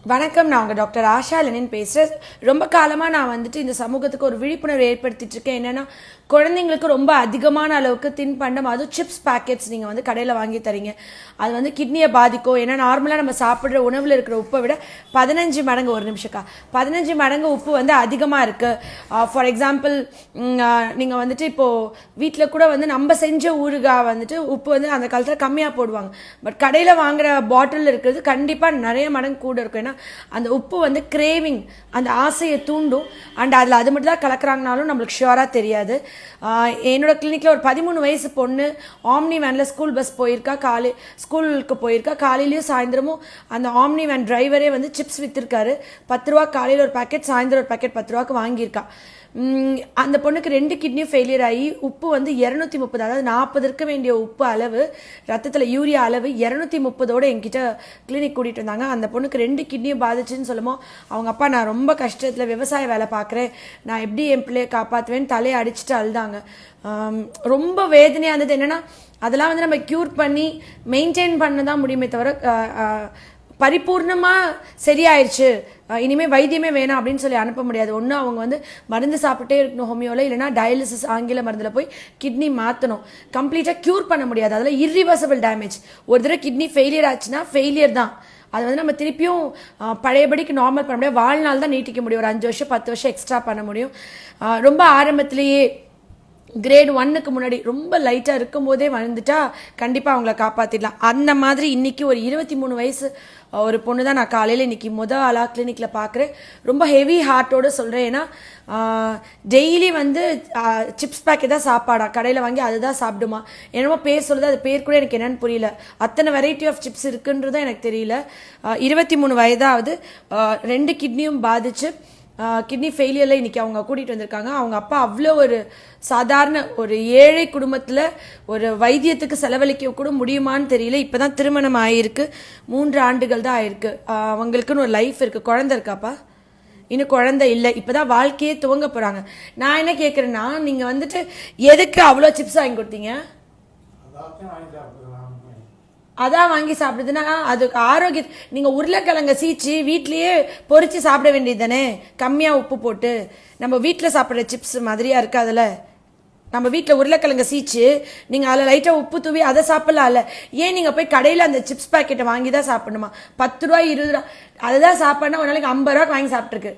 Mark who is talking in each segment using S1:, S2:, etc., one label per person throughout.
S1: வணக்கம். நான் உங்கள் டாக்டர் ஆஷா லெனின் பேசுகிறேன். ரொம்ப காலமாக நான் வந்துட்டு இந்த சமூகத்துக்கு ஒரு விழிப்புணர்வு ஏற்படுத்திட்டு இருக்கேன். என்னென்னா, குழந்தைங்களுக்கு ரொம்ப அதிகமான அளவுக்கு தின்பண்டம், அதுவும் சிப்ஸ் பேக்கெட்ஸ் நீங்கள் வந்து கடையில் வாங்கி தரீங்க. அது வந்து கிட்னியை பாதிக்கும். ஏன்னா நார்மலாக நம்ம சாப்பிட்ற உணவில் இருக்கிற உப்பை விட 15 மடங்கு, ஒரு நிமிஷக்கா, 15 மடங்கு உப்பு வந்து அதிகமாக இருக்குது. ஃபார் எக்ஸாம்பிள், நீங்கள் வந்துட்டு இப்போது வீட்டில் கூட வந்து நம்ம செஞ்ச ஊறுகாய் வந்துட்டு உப்பு வந்து அந்த காலத்தில் கம்மியாக போடுவாங்க. பட் கடையில் வாங்குகிற பாட்டில் இருக்கிறது கண்டிப்பாக நிறைய மடங்கு கூட இருக்கும். ஏன்னா அந்த உப்பு வந்து கிரேவிங், அந்த ஆசையை தூண்டும். அண்ட் அதில் அது மட்டும் தான் கலக்குறாங்கனாலும் நம்மளுக்கு ஷியோராக தெரியாது. என்னோட கிளினிக்கில் ஒரு 13 வயசு பொண்ணு ஆம்னி வேனில் ஸ்கூல் பஸ் போயிருக்கா, ஸ்கூலுக்கு போயிருக்கா. காலையிலையும் சாயந்தரமும் அந்த ஆம்னி வேன் டிரைவரே வந்து சிப்ஸ் விற்றுருக்காரு. 10 ரூபா காலையில் ஒரு பேக்கெட், சாயந்தரம் ஒரு பேக்கெட் 10 ரூபாய்க்கு வாங்கியிருக்கா. அந்த பொண்ணுக்கு 2 கிட்னியும் ஃபெயிலியர் ஆகி உப்பு வந்து 230, அதாவது 40 இருக்க வேண்டிய உப்பு அளவு, ரத்தத்தில் யூரியா அளவு 230ஓட என்கிட்ட கிளினிக் கூட்டிகிட்டு வந்தாங்க. அந்த பொண்ணுக்கு 2 கிட்னியும் பாதிச்சுன்னு சொல்லுமோ அவங்க அப்பா, நான் ரொம்ப கஷ்டத்தில் விவசாய வேலை பார்க்குறேன், நான் எப்படி என் பிள்ளையை காப்பாற்றுவேன்னு தலையை அடிச்சுட்டு அழுதாங்க. ரொம்ப வேதனையாக இருந்தது. என்னென்னா, அதெல்லாம் வந்து நம்ம க்யூர் பண்ணி மெயின்டைன் பண்ண தான் முடியுமே தவிர பரிபூர்ணமாக சரியாயிடுச்சு, இனிமேல் வைத்தியமே வேணாம் அப்படின்னு சொல்லி அனுப்ப முடியாது. ஒன்று அவங்க வந்து மருந்து சாப்பிட்டே இருக்கணும் ஹோமியோவில், இல்லைனா டயாலிசிஸ் ஆங்கில மருந்தில் போய் கிட்னி மாற்றணும். கம்ப்ளீட்டாக க்யூர் பண்ண முடியாது. அதில் இர்ரிவர்சபிள் டேமேஜ். ஒரு தடவை கிட்னி ஃபெயிலியர் ஆச்சுன்னா ஃபெயிலியர் தான். அது வந்து நம்ம திருப்பியும் பழையபடிக்கு நார்மல் பண்ண முடியாது. வாழ்நாள் தான் நீட்டிக்க முடியும். ஒரு 5 வருஷம் 10 வருஷம் எக்ஸ்ட்ரா பண்ண முடியும். ரொம்ப ஆரம்பத்திலேயே கிரேட் 1க்கு முன்னாடி ரொம்ப லைட்டாக இருக்கும் போதே வந்துட்டா கண்டிப்பாக அவங்கள காப்பாற்றிடலாம். அந்த மாதிரி இன்றைக்கி ஒரு 23 வயசு ஒரு பொண்ணு தான் நான் காலையில் இன்றைக்கி ஆளாக கிளினிக்கில் பார்க்குறேன். ரொம்ப ஹெவி ஹார்ட்டோடு சொல்கிறேன். ஏன்னா டெய்லி வந்து சிப்ஸ் பேக்கெட் தான் சாப்பாடா, கடையில் வாங்கி அதுதான் சாப்பிடுமா, என்னமோ பேர் சொல்லுது. அது பேர் கூட எனக்கு என்னன்னு புரியல. அத்தனை வெரைட்டி ஆஃப் சிப்ஸ் இருக்குன்றதும் எனக்கு தெரியல. 23 வயதாவது, 2 கிட்னியும் பாதிச்சு கிட்னி ஃபெயிலியரில் இன்றைக்கி அவங்க கூட்டிகிட்டு வந்திருக்காங்க. அவங்க அப்பா அவ்வளோ ஒரு சாதாரண ஒரு ஏழை குடும்பத்தில் ஒரு வைத்தியத்துக்கு செலவழிக்க கூட முடியுமான்னு தெரியல. இப்போ தான் திருமணம் ஆகிருக்கு, 3 ஆண்டுகள் தான் ஆயிருக்கு. அவங்களுக்குன்னு ஒரு லைஃப் இருக்குது. குழந்தை இருக்காப்பா? இன்னும் குழந்தை இல்லை. இப்போ தான் வாழ்க்கையே துவங்க போகிறாங்க. நான் என்ன கேட்குறேன்னா, நீங்கள் வந்துட்டு எதுக்கு அவ்வளோ சிப்ஸ் வாங்கி கொடுத்தீங்க? அதான் வாங்கி சாப்பிடுதுன்னா அதுக்கு ஆரோக்கியம். நீங்கள் உருளைக்கிழங்க சீச்சு வீட்லேயே பொறிச்சு சாப்பிட வேண்டியது தானே, கம்மியாக உப்பு போட்டு. நம்ம வீட்டில் சாப்பிட்ற சிப்ஸ் மாதிரியா இருக்குது. அதில் நம்ம வீட்டில் உருளைக்கிழங்க சீச்சு நீங்கள் அதில் லைட்டாக உப்பு தூவி அதை சாப்பிட்லாம்ல. ஏன் நீங்கள் போய் கடையில் அந்த சிப்ஸ் பேக்கெட்டை வாங்கி தான் சாப்பிடணுமா? 10 ரூபா 20 ரூபா அதுதான் சாப்பிட்னா ஒரு நாளைக்கு 50 ரூபாய்க்கு வாங்கி சாப்பிட்ருக்கு.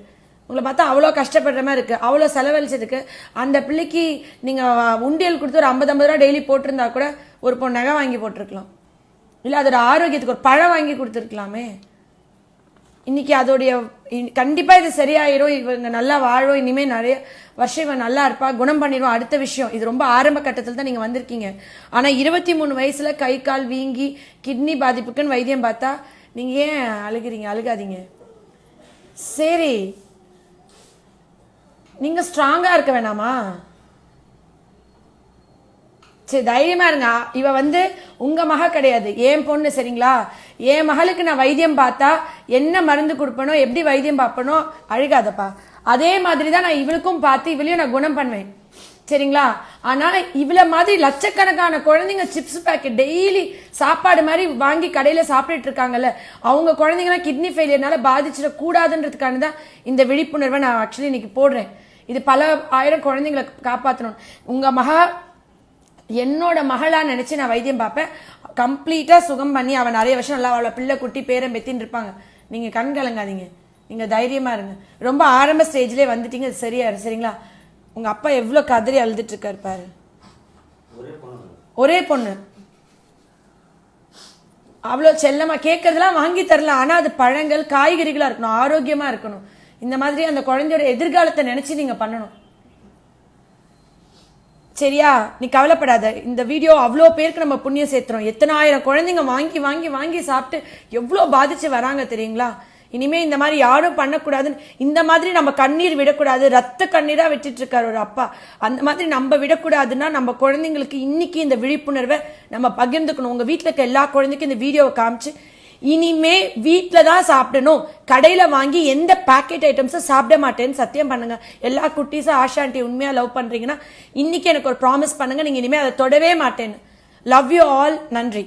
S1: உங்களை பார்த்தா அவ்வளோ கஷ்டப்படுற மாதிரி இருக்குது, அவ்வளோ செலவழிச்சதுக்கு. அந்த பிள்ளைக்கு நீங்கள் உண்டியல் கொடுத்து ஒரு 50 ரூபா டெய்லி போட்டிருந்தா கூட ஒரு பொண்ணு நகை வாங்கி போட்டிருக்கலாம். இல்லை அதோட ஆரோக்கியத்துக்கு ஒரு பழம் வாங்கி கொடுத்துருக்கலாமே. இன்னைக்கு அதோடைய கண்டிப்பாக இது சரியாயிரும், இவங்க நல்லா வாழும், இனிமேல் நிறைய வருஷம் இவன் நல்லா இருப்பா, குணம் பண்ணிடுவோம். அடுத்த விஷயம், இது ரொம்ப ஆரம்ப கட்டத்தில் தான் நீங்கள் வந்திருக்கீங்க. ஆனால் 23 வயசில் கை கால் வீங்கி கிட்னி பாதிப்புக்குன்னு வைத்தியம் பார்த்தா நீங்கள் ஏன் அழுகிறீங்க? அழுகாதீங்க. சரி, நீங்கள் ஸ்ட்ராங்காக இருக்க வேணாமா? சரி, தைரியமா இருங்க. இவ வந்து உங்க மக கிடையாது, என் பொண்ணு. சரிங்களா? என் மகளுக்கு நான் வைத்தியம் பார்த்தா என்ன மருந்து கொடுப்பனோ, எப்படி வைத்தியம் பார்ப்பனோ, அழுகாதப்பா. அதே மாதிரி தான் நான் இவளுக்கும் பார்த்து இவளையும் நான் குணம் பண்ணுவேன். சரிங்களா? ஆனால் இவ்வளோ மாதிரி லட்சக்கணக்கான குழந்தைங்க சிப்ஸ் பேக்கெட் டெய்லி சாப்பாடு மாதிரி வாங்கி கடையில் சாப்பிட்டுட்டு இருக்காங்கல்ல, அவங்க குழந்தைங்களாம் கிட்னி ஃபெயிலியர்னால பாதிச்சிடக்கூடாதுன்றதுக்கான தான் இந்த விழிப்புணர்வை நான் ஆக்சுவலி இன்னைக்கு போடுறேன். இது பல ஆயிரம் குழந்தைங்களை காப்பாற்றணும். உங்கள் மகா என்னோட மகளா நினைச்சு நான் வைத்தியம் பார்ப்பேன். கம்ப்ளீட்டா சுகம் பண்ணி அவன் நிறைய வருஷம் நல்லா அவளை பிள்ளை குட்டி பேரன் பெத்தின்னு இருப்பாங்க. நீங்க கண் கலங்காதீங்க, நீங்க தைரியமா இருங்க. ரொம்ப ஆரம்ப ஸ்டேஜ்லேயே வந்துட்டீங்க, சரியா? சரிங்களா? உங்க அப்பா எவ்வளோ கதறி அழுதுட்டு இருக்காரு பாரு. ஒரே பொண்ணு, அவ்வளோ செல்லமா கேட்கறதெல்லாம் வாங்கி தரலாம். ஆனா அது பழங்கள் காய்கறிகளா இருக்கணும், ஆரோக்கியமா இருக்கணும். இந்த மாதிரி அந்த குழந்தையோட எதிர்காலத்தை நினைச்சு நீங்க பண்ணணும். சரியா? நீ கவலைப்படாத. இந்த வீடியோ அவ்வளோ பேருக்கு நம்ம புண்ணியம் சேர்த்துறோம். எத்தனை ஆயிரம் குழந்தைங்க வாங்கி வாங்கி வாங்கி சாப்பிட்டு எவ்வளோ பாதிச்சு வராங்க தெரியுங்களா? இனிமே இந்த மாதிரி யாரும் பண்ணக்கூடாதுன்னு, இந்த மாதிரி நம்ம கண்ணீர் விடக்கூடாது. ரத்த கண்ணீரா விட்டுட்டு இருக்காரு ஒரு அப்பா. அந்த மாதிரி நம்ம விடக்கூடாதுன்னா நம்ம குழந்தைங்களுக்கு இன்னைக்கு இந்த விழிப்புணர்வை நம்ம பகிர்ந்துக்கணும். உங்க வீட்டில் இருக்க எல்லா குழந்தைக்கும் இந்த வீடியோவை காமிச்சு, இனிமே வீட்டில் தான் சாப்பிடணும், கடையில் வாங்கி எந்த பேக்கெட் ஐட்டம்ஸும் சாப்பிட மாட்டேன்னு சத்தியம் பண்ணுங்க. எல்லா குட்டீஸும் ஆஷா ஆண்டி உண்மையாக லவ் பண்ணுறீங்கன்னா இன்னைக்கு எனக்கு ஒரு ப்ராமிஸ் பண்ணுங்க, நீங்கள் இனிமேல் அதை தொடவே மாட்டேன்னு. Love you all. நன்றி.